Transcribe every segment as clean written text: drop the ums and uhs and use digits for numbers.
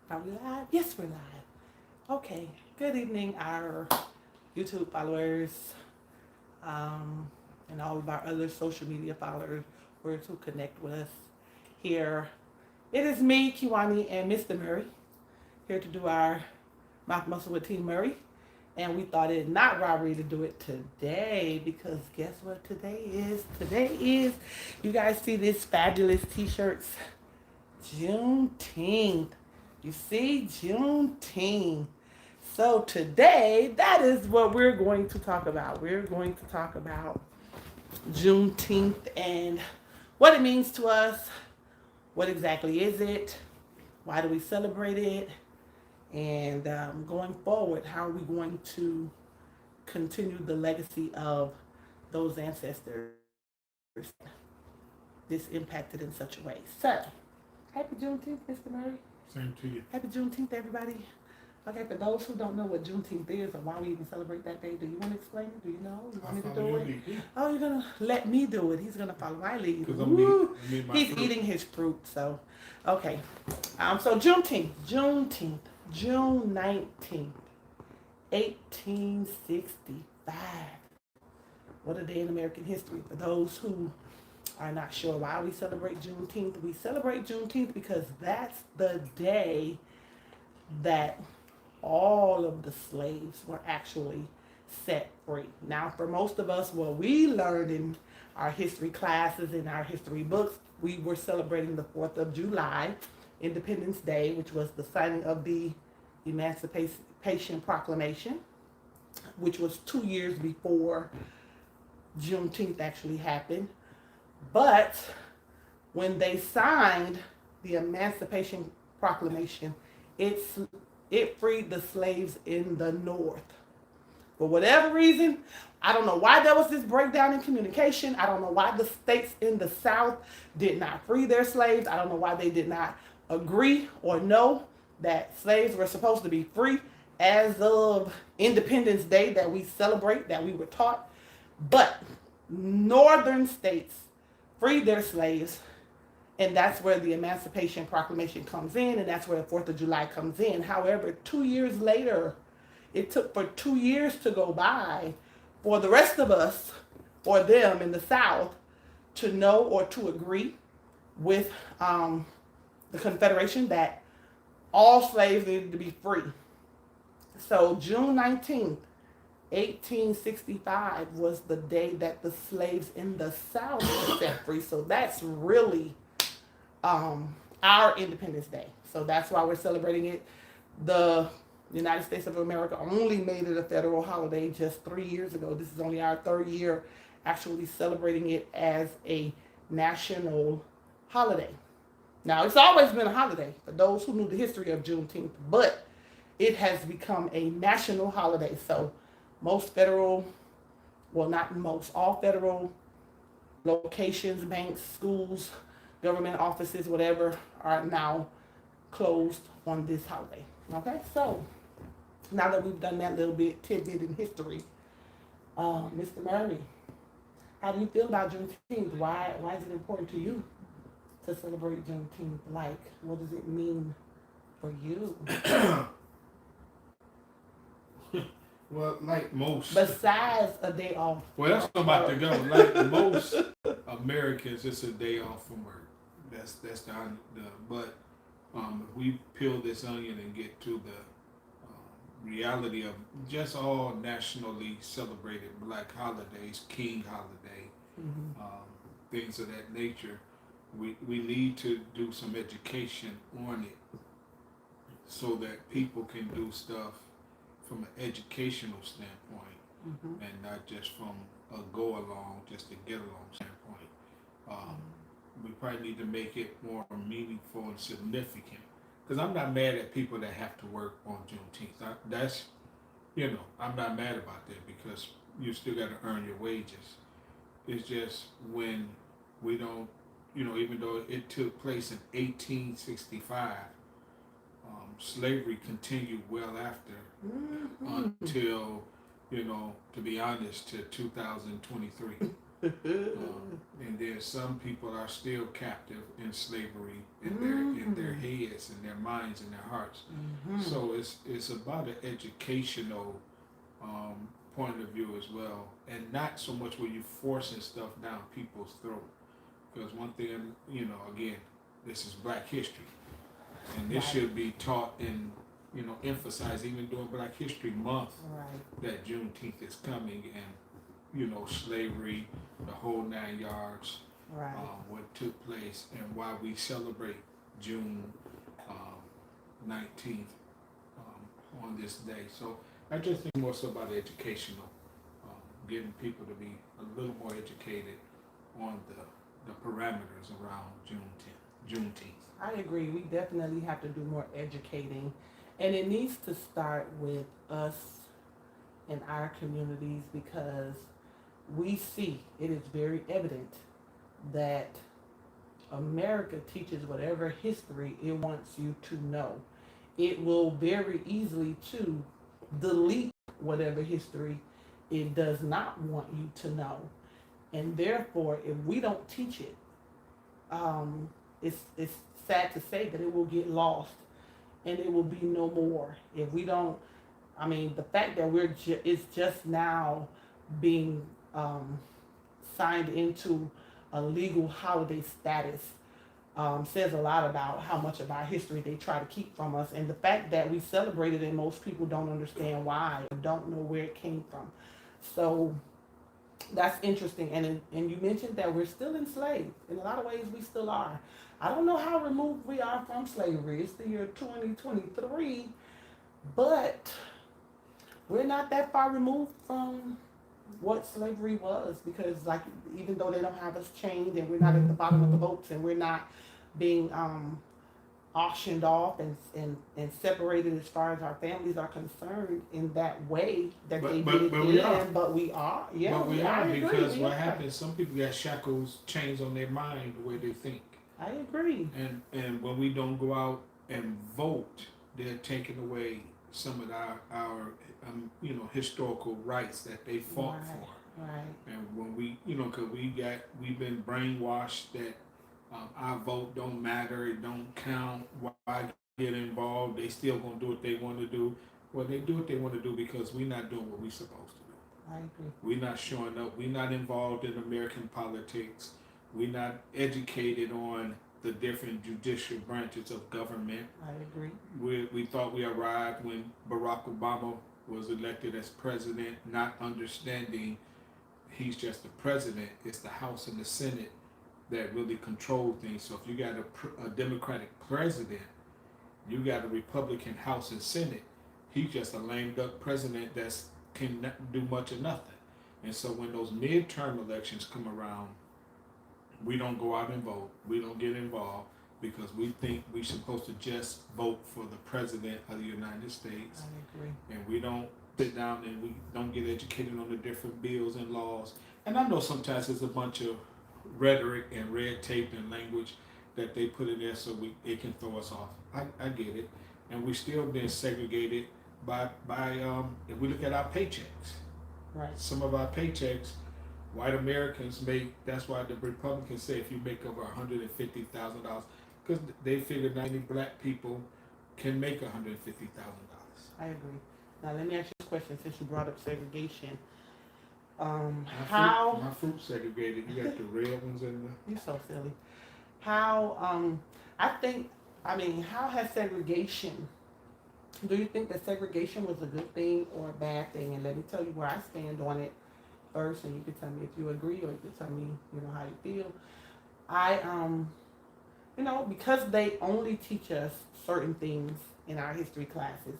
Are we live? Yes, we're live. Okay. Good evening, our YouTube followers, um, and all of our other social media followers who connect with us here. It is me, Kiwani, and Mr. Murray here to do our mouth muscle with Team Murray. And we thought it not robbery to do it today because guess what today is? Today is, you guys see these fabulous t-shirts, Juneteenth. You see, Juneteenth. So today, that is what we're going to talk about. We're going to talk about Juneteenth and what it means to us. What exactly is it? Why do we celebrate it? And going forward, how are we going to continue the legacy of those ancestors this impacted in such a way? So, happy Juneteenth, Mr. Murray. Same to you. Happy Juneteenth, everybody. Okay, for those who don't know what Juneteenth is or why we even celebrate that day, do you want to explain it? Do you know? You want me to do it? Yeah. Oh, you're going to let me do it. He's going to follow my lead. Because I'm He's fruit. eating his fruit, so. Okay. So Juneteenth, June 19th, 1865. What a day in American history. For those who are not sure why we celebrate Juneteenth because that's the day that all of the slaves were actually set free. Now, for most of us, what we learned in our history classes, in our history books, we were celebrating the 4th of July, Independence Day, which was the signing of the Emancipation Proclamation, which was 2 years before Juneteenth actually happened. But when they signed the Emancipation Proclamation, it freed the slaves in the North. For whatever reason, I don't know why there was this breakdown in communication. I don't know why the states in the South did not free their slaves. I don't know why they did not agree or know that slaves were supposed to be free as of Independence Day that we celebrate, that we were taught. But northern states freed their slaves, and that's where the Emancipation Proclamation comes in, and that's where the 4th of July comes in. However, 2 years later, it took for 2 years to go by for the rest of us, or them in the South, to know or to agree with the Confederation that all slaves needed to be free. So June 19th, 1865 was the day that the slaves in the South were set free. So that's really our Independence Day. So that's why we're celebrating it. The United States of America only made it a federal holiday just 3 years ago. This is only our third year actually celebrating it as a national holiday. Now, it's always been a holiday for those who knew the history of Juneteenth, but it has become a national holiday. So most federal, well, not most, all federal locations, banks, schools, government offices, whatever, are now closed on this holiday. Okay, so now that we've done that little bit tidbit in history, Mr. Murray, how do you feel about Juneteenth? Why is it important to you to celebrate Juneteenth? Like, what does it mean for you? Well, like most. Besides a day off. Well, that's what I'm about to go. Like most Americans, it's a day off from work. That's but if we peel this onion and get to the reality of just all nationally celebrated Black holidays, King holiday, things of that nature, we need to do some education on it so that people can do stuff from an educational standpoint and not just from a go along, just a get along standpoint. We probably need to make it more meaningful and significant. Because I'm not mad at people that have to work on Juneteenth. I'm not mad about that because you still got to earn your wages. It's just when we don't, even though it took place in 1865, slavery continued well after until, to be honest, to 2023. And then some people are still captive in slavery in their heads and their minds and their hearts. So it's about an educational point of view as well, and not so much where you forcing stuff down people's throat. Because one thing, again, this is Black history, and this should be taught and emphasized even during Black History Month, that Juneteenth is coming, and slavery, the whole 9 yards, what took place, and why we celebrate June 19th on this day. So I just think more so about educational, getting people to be a little more educated on the parameters around Juneteenth. I agree. We definitely have to do more educating, and it needs to start with us in our communities, because we see, it is very evident that America teaches whatever history it wants you to know. It will very easily to delete whatever history it does not want you to know. And therefore, if we don't teach it, it's sad to say that it will get lost and it will be no more. If we don't, the fact that it's just now being signed into a legal holiday status says a lot about how much of our history they try to keep from us, and the fact that we celebrate it and most people don't understand why, or don't know where it came from. So that's interesting. And you mentioned that we're still enslaved. In a lot of ways, we still are. I don't know how removed we are from slavery. It's the year 2023, but we're not that far removed from what slavery was, because even though they don't have us chained, and we're not at the bottom of the boats, and we're not being auctioned off and separated as far as our families are concerned in that way that they did then, but we are. Yeah, but we are, because what happens, some people got shackles, chains on their mind the way they think. I agree. And when we don't go out and vote, they're taking away some of our historical rights that they fought for. Right. And when we, because we've been brainwashed that our vote don't matter, it don't count, why get involved? They still gonna do what they want to do. Well, they do what they want to do because we're not doing what we're supposed to do. I agree. We're not showing up. We're not involved in American politics. We're not educated on the different judicial branches of government. I agree. We thought we arrived when Barack Obama was elected as president, not understanding he's just the president. It's the House and the Senate that really control things. So if you got a Democratic president, you got a Republican House and Senate. He's just a lame duck president that can do much of nothing. And so when those midterm elections come around, we don't go out and vote. We don't get involved because we think we're supposed to just vote for the president of the United States. I agree. And we don't sit down and we don't get educated on the different bills and laws. And I know sometimes it's a bunch of rhetoric and red tape and language that they put in there so it can throw us off. I get it. And we're still being segregated by if we look at our paychecks. Right. Some of our paychecks, white Americans make, that's why the Republicans say if you make over $150,000, because they figure 90 black people can make $150,000. I agree. Now let me ask you a question, since you brought up segregation. My fruit segregated. You got the red ones and the... You're so silly. How has segregation, do you think that segregation was a good thing or a bad thing? And let me tell you where I stand on it first, and you can tell me if you agree, or you can tell me, how you feel. Because they only teach us certain things in our history classes,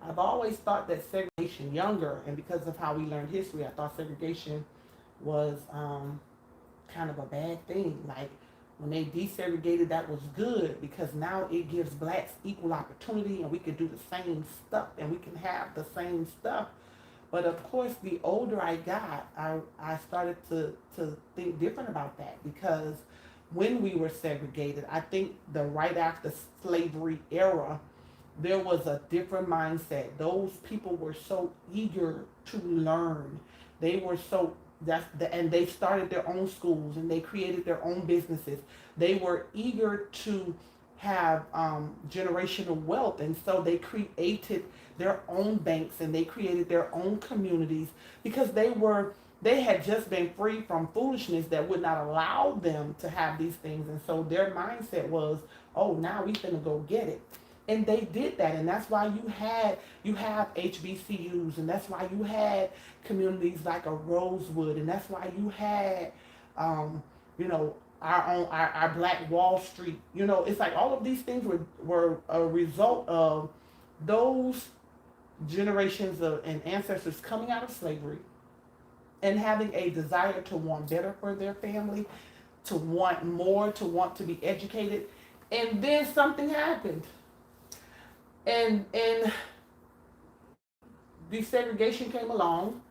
I've always thought that segregation, younger, and because of how we learned history, I thought segregation was kind of a bad thing. Like, when they desegregated, that was good, because now it gives blacks equal opportunity, and we can do the same stuff, and we can have the same stuff. But of course, the older I got, I started to think different about that, because when we were segregated, I think the right after slavery era, there was a different mindset. Those people were so eager to learn. They were so And they started their own schools and they created their own businesses. They were eager to have generational wealth, and so they created their own banks and they created their own communities because they had just been free from foolishness that would not allow them to have these things, and so their mindset was, oh, now we finna go get it. And they did that, and that's why you have HBCUs, and that's why you had communities like a Rosewood, and that's why you had, you know, our Black Wall Street. You know, it's like all of these things were a result of those generations of and ancestors coming out of slavery and having a desire to want better for their family, to want more, to want to be educated, and then something happened, and desegregation came along,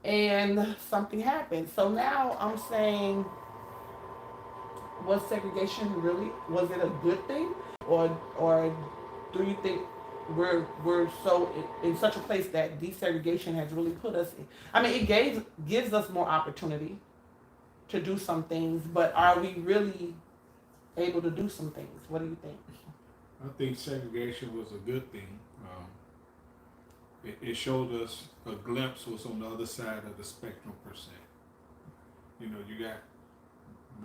and something happened. So now I'm saying, was segregation was it a good thing, or do you think we're so in such a place that desegregation has really put us in? I mean, it gives us more opportunity to do some things, but are we really able to do some things? What do you think? I think segregation was a good thing. It showed us a glimpse what's on the other side of the spectrum per se. You know, you got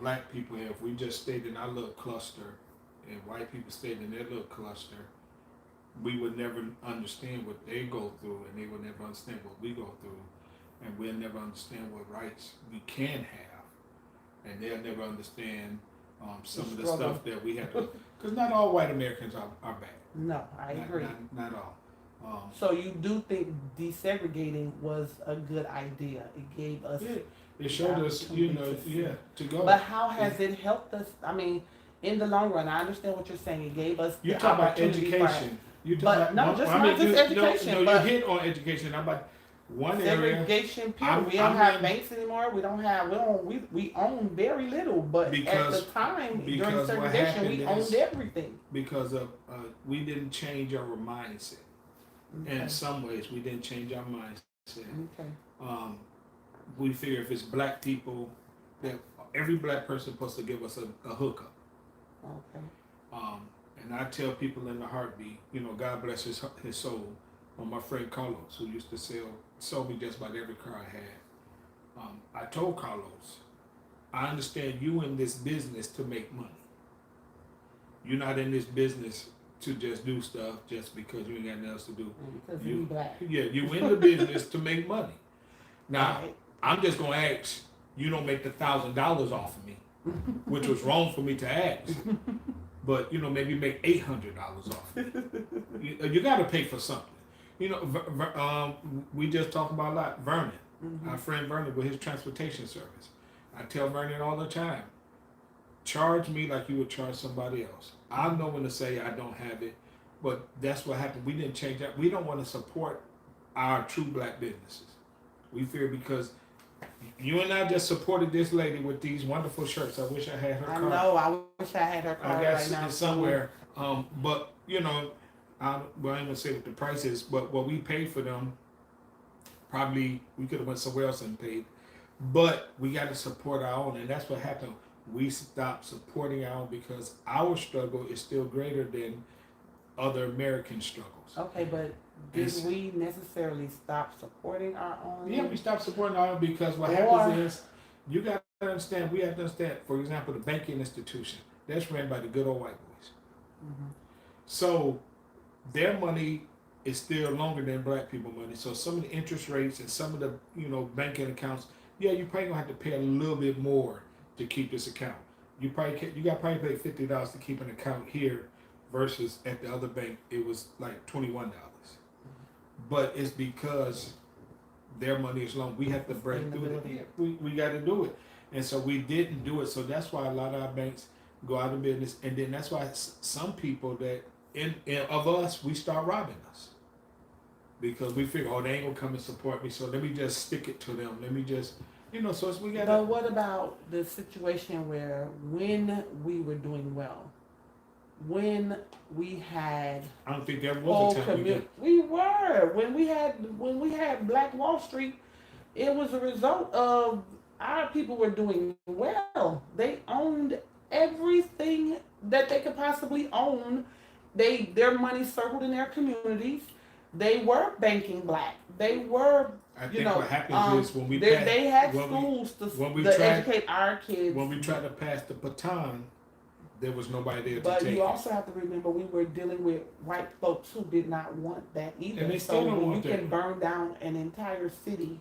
black people here. If we just stayed in our little cluster and white people stayed in their little cluster, we would never understand what they go through, and they would never understand what we go through, and we'll never understand what rights we can have, and they'll never understand some of the stuff that we have to, because not all white Americans are bad. No, I agree. Not all. So you do think desegregating was a good idea? It gave us. Yeah, it showed us, you know, to go. But how has it helped us? I mean, in the long run, I understand what you're saying. It gave us. You talk about education. You talk about not just education. No, you hit on education. I'm about one area. Segregation. Period. We don't have banks anymore. We don't have. We own very little. But at the time during segregation, we owned everything. Because of we didn't change our mindset. Okay. In some ways, we didn't change our mindset. Okay. We figure if it's black people, that every black person is supposed to give us a hookup. Okay. And I tell people in the heartbeat, you know, God bless his soul. My friend Carlos, who used to sold me just about every car I had. I told Carlos, I understand you in this business to make money. You're not in this business to just do stuff just because you ain't got nothing else to do. Because you black. Yeah, you in the business to make money. Now, right. I'm just gonna ask, you don't make the $1,000 off of me, which was wrong for me to ask. But you know, maybe make $800 off. You got to pay for something. You know, we just talked about a lot. Vernon, our friend Vernon, with his transportation service. I tell Vernon all the time, charge me like you would charge somebody else. I know when to say I don't have it, but that's what happened. We didn't change that. We don't want to support our true black businesses. We fear because you and I just supported this lady with these wonderful shirts. I wish I had her card. I know. I wish I had her card right now. Somewhere. But you know, I ain't gonna say what the price is, but what we paid for them, probably we could have went somewhere else and paid. But we got to support our own, and that's what happened. We stopped supporting our own because our struggle is still greater than other American struggles. Okay, but did we necessarily stop supporting our own? Yeah, we stopped supporting our own because what happens is, you got to understand, we have to understand, for example, the banking institution, that's ran by the good old white boys. So their money is still longer than black people money. So some of the interest rates and some of the, you know, banking accounts, yeah, you probably gonna have to pay a little bit more to keep this account. You got to probably pay $50 to keep an account here versus at the other bank it was like $21. But it's because their money is long. We have to break through it. We got to do it, and so we didn't do it. So that's why a lot of our banks go out of business, and then that's why some people that of us, we start robbing us because we figure, oh, they ain't gonna come and support me, so let me just stick it to them. Let me just, you know. So we got. But what about the situation where when we were doing well, when we had, I don't think there was a time we were when we had Black Wall Street, it was a result of our people were doing well. They owned everything that they could possibly own. Their money circled in their communities. They were banking black. They were, I you think know, what happens is when we they had when we schools when we to tried educate our kids. when we tried to pass the baton, there was nobody there to But take you it. also have to remember we were dealing with white folks who did not want that either. And they So still don't when want you can that. burn down an entire city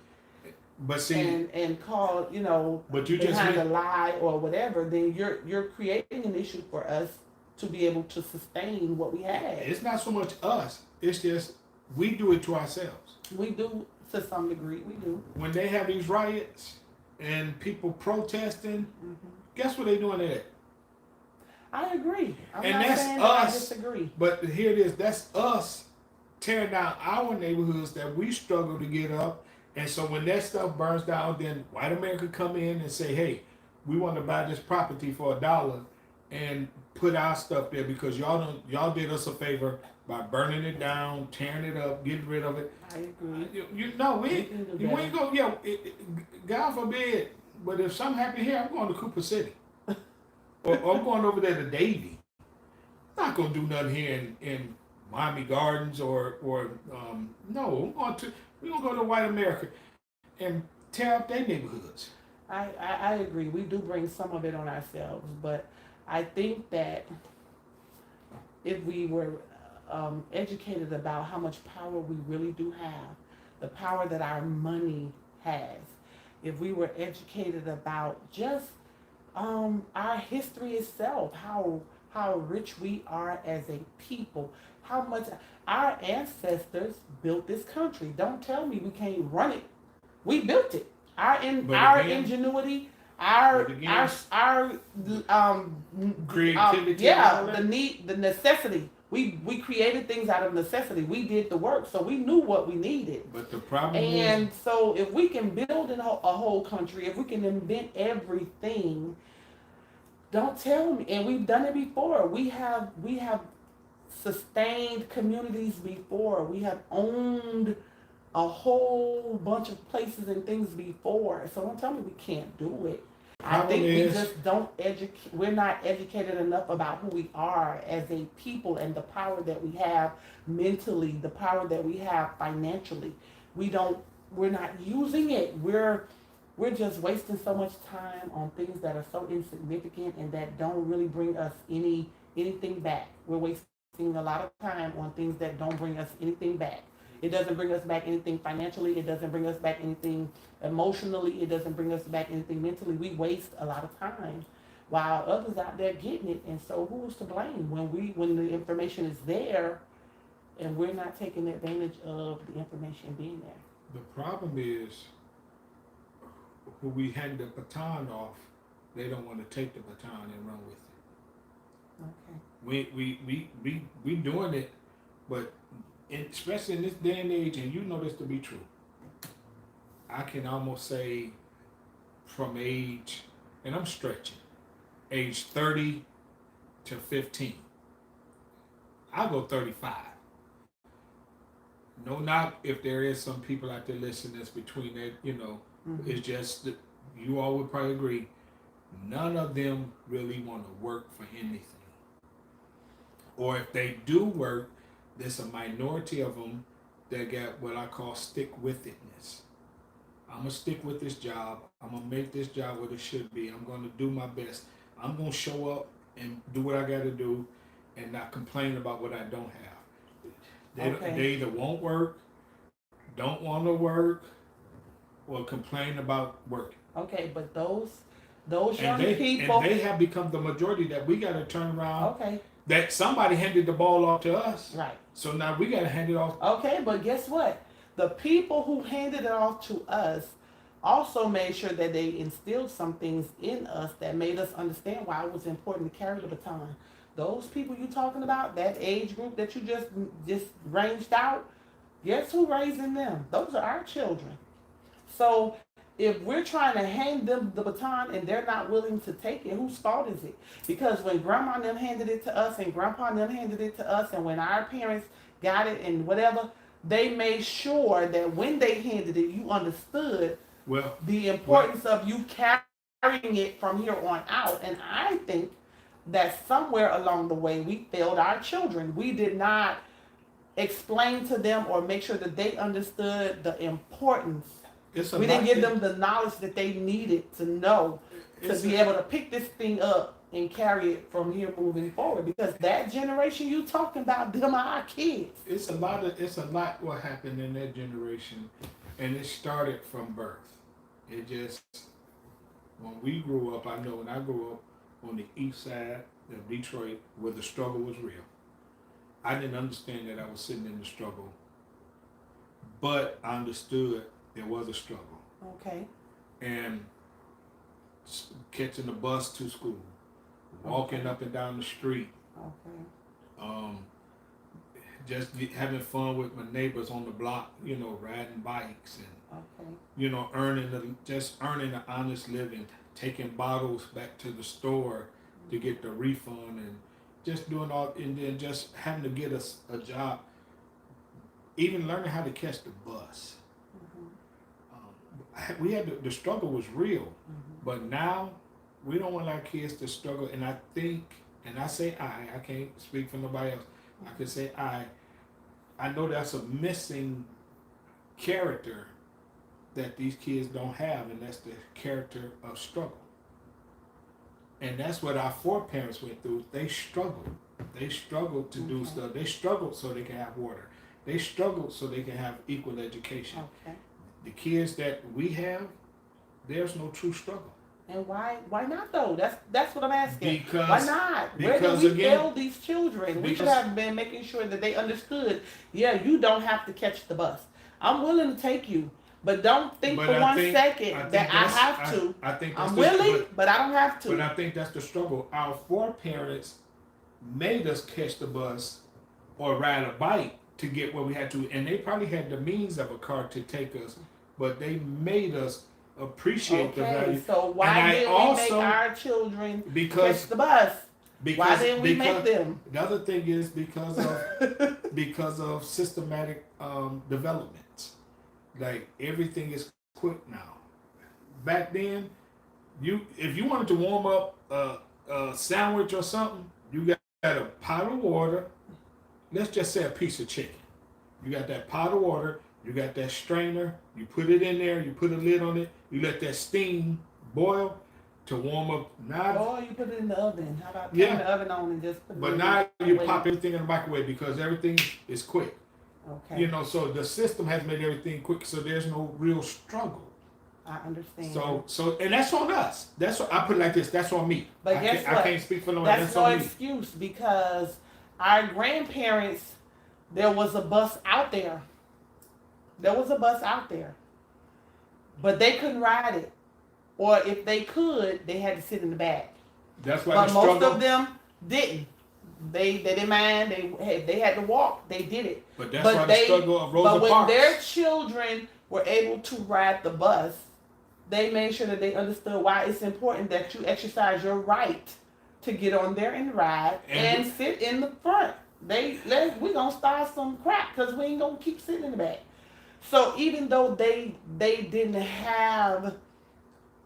But see, and call, but you just behind a meant, lie or whatever, then you're creating an issue for us to be able to sustain what we had. it's not so much us. It's just we do it to ourselves. We do to some degree. We do. When they have these riots and people protesting, guess what they doing at? I agree. I'm And not that's saying that I us. disagree. But here it is. That's us tearing down our neighborhoods that we struggle to get up. And so when that stuff burns down, then white America come in and say, "Hey, we want to buy this property for $1 and put our stuff there because y'all did us a favor by burning it down, tearing it up, getting rid of it." I agree. You know, We we can do we better. ain't go. God forbid. But if something happen here, I'm going to Cooper City, or I'm going over there to Davie. I'm not going to do nothing here in Miami Gardens or no. We're gonna go to white America and tear up their neighborhoods. I agree. We do bring some of it on ourselves, but I think that if we were educated about how much power we really do have, the power that our money has, if we were educated about just our history itself, how rich we are as a people, how much our ancestors built this country. Don't tell me we can't run it. We built it. Our ingenuity, our creativity, and all that. the necessity. We created things out of necessity. We did the work, so we knew what we needed. But the problem And so, if we can build a whole country, if we can invent everything, don't tell me. And we've done it before. We have sustained communities before. We have owned a whole bunch of places and things before. So don't tell me we can't do it. I think we just don't educate. We're not educated enough about who we are as a people and the power that we have mentally, the power that we have financially. We're not using it. We're just wasting so much time on things that are so insignificant and that don't really bring us anything back. We're wasting a lot of time on things that don't bring us anything back. It doesn't bring us back anything financially. It doesn't bring us back anything emotionally. It doesn't bring us back anything mentally. We waste a lot of time while others out there getting it. And so who's to blame when the information is there and we're not taking advantage of the information being there? The problem is, who we hand the baton off, they don't want to take the baton and run with it. Okay. We doing it, but especially in this day and age, and you know this to be true. I can almost say from age, and I'm stretching, age 30 to 15. I'll go 35. No knock if there is some people out there listening that's between that, it's just that you all would probably agree, none of them really want to work for anything. Or if they do work, there's a minority of them that got what I call stick-with-itness. I'm going to stick with this job. I'm going to make this job what it should be. I'm going to do my best. I'm going to show up and do what I got to do and not complain about what I don't have. They either won't work, don't want to work, or complain about working. Okay, but those young people... And they have become the majority that we got to turn around. Okay. That somebody handed the ball off to us. Right. So now we got to hand it off. Okay, but guess what? The people who handed it off to us also made sure that they instilled some things in us that made us understand why it was important to carry the baton. Those people you talking about, that age group that you just ranged out, guess who raising them? Those are our children. So if we're trying to hand them the baton and they're not willing to take it, whose fault is it? Because when grandma and them handed it to us and grandpa and them handed it to us and when our parents got it and whatever, they made sure that when they handed it, you understood Well, the importance of you carrying it from here on out. And I think that somewhere along the way we failed our children. We did not explain to them or make sure that they understood the importance. We didn't give them the knowledge that they needed to know to be able to pick this thing up and carry it from here moving forward. Because that generation you talking about, them are our kids. It's a lot what happened in that generation, and it started from birth. It just, when we grew up, I know when I grew up on the east side of Detroit, where the struggle was real, I didn't understand that I was sitting in the struggle, but I understood there was a struggle. Okay. And catching the bus to school, walking up and down the street, Okay. just having fun with my neighbors on the block, riding bikes and Okay. just earning an honest living, taking bottles back to the store to get the refund, and just doing all, and then just having to get us a job, even learning how to catch the bus. We had the struggle was real, but now we don't want our kids to struggle. And I think, and I say I can't speak for nobody else. I can say I know that's a missing character that these kids don't have, and that's the character of struggle. And that's what our foreparents went through. They struggled. They struggled to do stuff. They struggled so they can have water. They struggled so they can have equal education. Okay. The kids that we have, there's no true struggle. And why not though? That's what I'm asking. Because why not? Where did we fail these children? We should have been making sure that they understood. Yeah, you don't have to catch the bus. I'm willing to take you, but don't think for one second that I have to. I think I'm willing, but I don't have to. But I think that's the struggle. Our foreparents made us catch the bus or ride a bike to get where we had to, and they probably had the means of a car to take us, but they made us appreciate the value. So why didn't we make our children catch the bus? Why didn't we make them? The other thing is because of systematic development. Like everything is quick now. Back then, if you wanted to warm up a sandwich or something, you got a pot of water. Let's just say a piece of chicken. You got that pot of water. You got that strainer, you put it in there, you put a lid on it, you let that steam boil to warm up. Now, you put it in the oven. How about turn the oven on and just put it in But now you pop everything in the microwave because everything is quick. Okay. So the system has made everything quick, so there's no real struggle. I understand. So and that's on us. That's what I put it like this. That's on me. But guess what? I can't speak for no one. That's no excuse because our grandparents, there was a bus out there. There was a bus out there, but they couldn't ride it, or if they could, they had to sit in the back. That's why. But most of them didn't. They didn't mind. They had to walk. They did it. But that's why the struggle of Rosa Parks. But when their children were able to ride the bus, they made sure that they understood why it's important that you exercise your right to get on there and ride and sit in the front. We gonna start some crap because we ain't gonna keep sitting in the back. So even though they didn't have,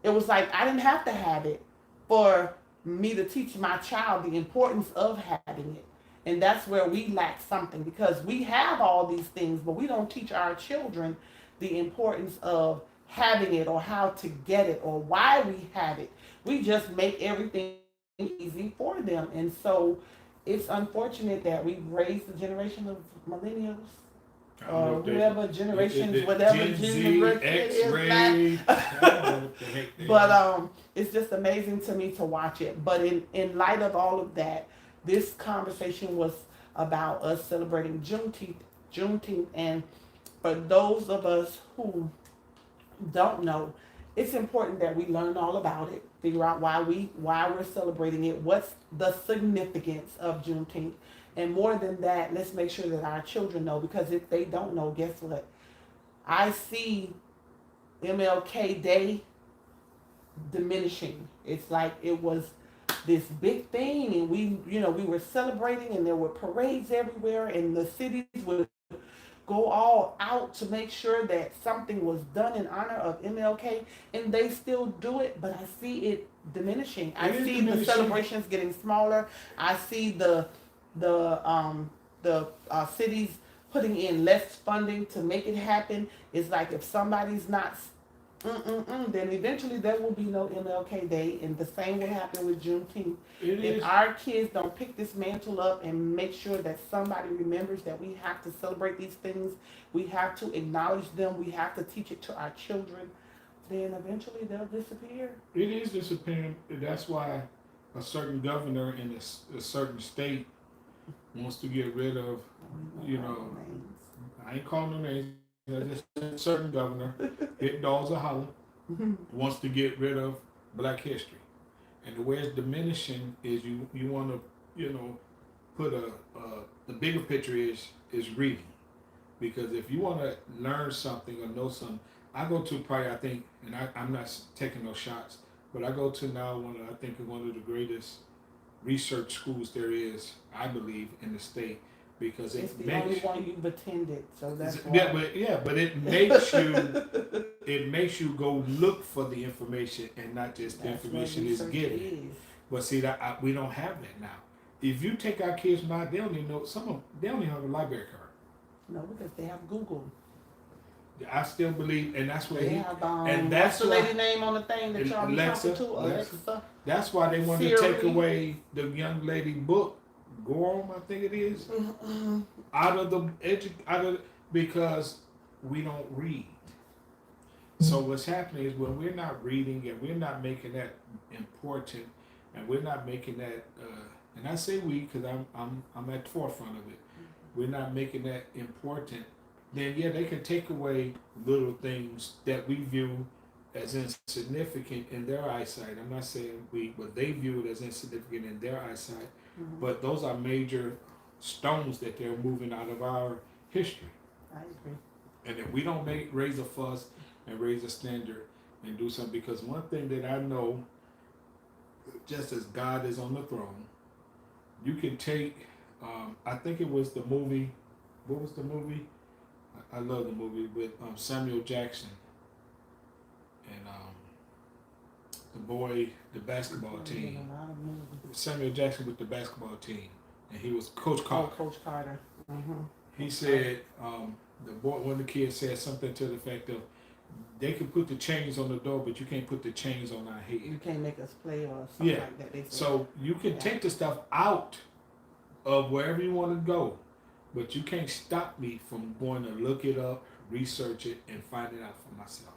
it was like I didn't have to have it for me to teach my child the importance of having it. And that's where we lack something because we have all these things, but we don't teach our children the importance of having it or how to get it or why we have it. We just make everything easy for them. And so it's unfortunate that we've raised the generation of millennials or whoever generations, whatever Gen Z, X-ray. But it's just amazing to me to watch it. But in light of all of that, this conversation was about us celebrating Juneteenth, and for those of us who don't know, it's important that we learn all about it, figure out why we're celebrating it, what's the significance of Juneteenth. And more than that, let's make sure that our children know, because if they don't know, guess what? I see MLK Day diminishing. It's like it was this big thing, and we were celebrating, and there were parades everywhere, and the cities would go all out to make sure that something was done in honor of MLK, and they still do it, but I see it diminishing. I see the celebrations getting smaller. I see the cities putting in less funding to make it happen. It's like if somebody's not then eventually there will be no MLK Day, and the same will happen with Juneteenth. If our kids don't pick this mantle up and make sure that somebody remembers that we have to celebrate these things, we have to acknowledge them, we have to teach it to our children, then eventually they'll disappear. It is disappearing. That's why a certain governor in a certain state wants to get rid of, I ain't calling no names. Just a certain governor, hit dogs a holler, wants to get rid of Black history, and the way it's diminishing is you want to put the bigger picture is reading, because if you want to learn something or know something, I go to probably I think, and I'm not taking no shots, but I go to now one of the greatest research schools there is, I believe, in the state. Because it's the only one you've attended, so that's why. But it makes you go look for the information and not just the information is given. But see that we don't have that now. If you take our kids now, they don't even know they don't even have a library card. No, because they have Google. I still believe, and that's where and that's the lady name on the thing that y'all be talking to, Alexa. That's why they wanted to take away the young lady book. Gorham, I think it is, because we don't read. So what's happening is when we're not reading and we're not making that important, and we're not making that, and I say we because I'm at the forefront of it. We're not making that important. Then they can take away little things that we view as insignificant in their eyesight. I'm not saying we, but they view it as insignificant in their eyesight. But those are major stones that they're moving out of our history. I agree. And if we don't raise a fuss and raise a standard and do something, because one thing that I know, just as God is on the throne, you can take, I think it was the movie, what was the movie? I love the movie with Samuel Jackson and the basketball team. Samuel Jackson with the basketball team, and he was Coach Carter. Oh, Coach Carter. He said, one of the kids said something to the effect of, they can put the chains on the door, but you can't put the chains on our head. You can't make us play or something like that. They said. So you can take the stuff out of wherever you want to go, but you can't stop me from going to look it up, research it, and find it out for myself.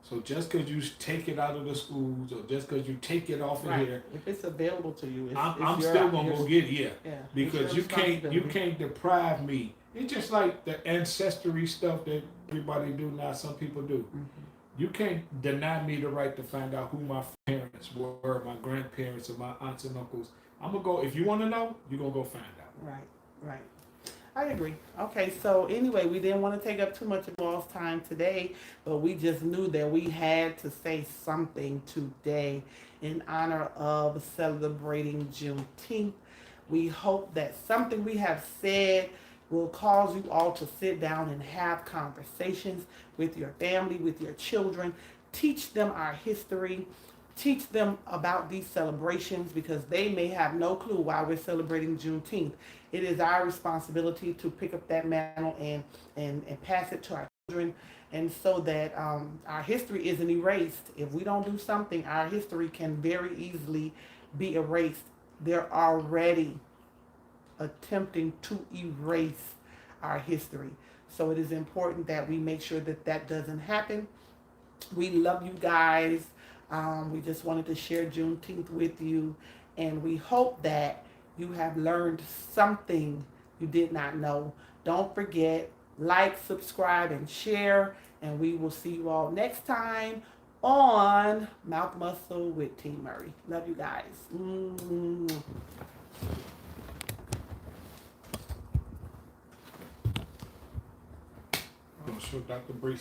So just because you take it out of the schools, or just because you take it off of here, if it's available to you, I'm still gonna go get it. Because you can't deprive me. It's just like the ancestry stuff that everybody do now. Some people do. You can't deny me the right to find out who my parents were, my grandparents, or my aunts and uncles. I'm gonna go. If you want to know, you're gonna go find out. Right. I agree. Okay, so anyway, we didn't want to take up too much of y'all's time today, but we just knew that we had to say something today in honor of celebrating Juneteenth. We hope that something we have said will cause you all to sit down and have conversations with your family, with your children. Teach them our history. Teach them about these celebrations, because they may have no clue why we're celebrating Juneteenth. It is our responsibility to pick up that mantle and pass it to our children, and so that our history isn't erased. If we don't do something, our history can very easily be erased. They're already attempting to erase our history. So it is important that we make sure that that doesn't happen. We love you guys. We just wanted to share Juneteenth with you, and we hope that you have learned something you did not know. Don't forget, like, subscribe, and share, and we will see you all next time on Mouth Muscle with TeamMurray. Love you guys. I'm gonna show Dr. Brace.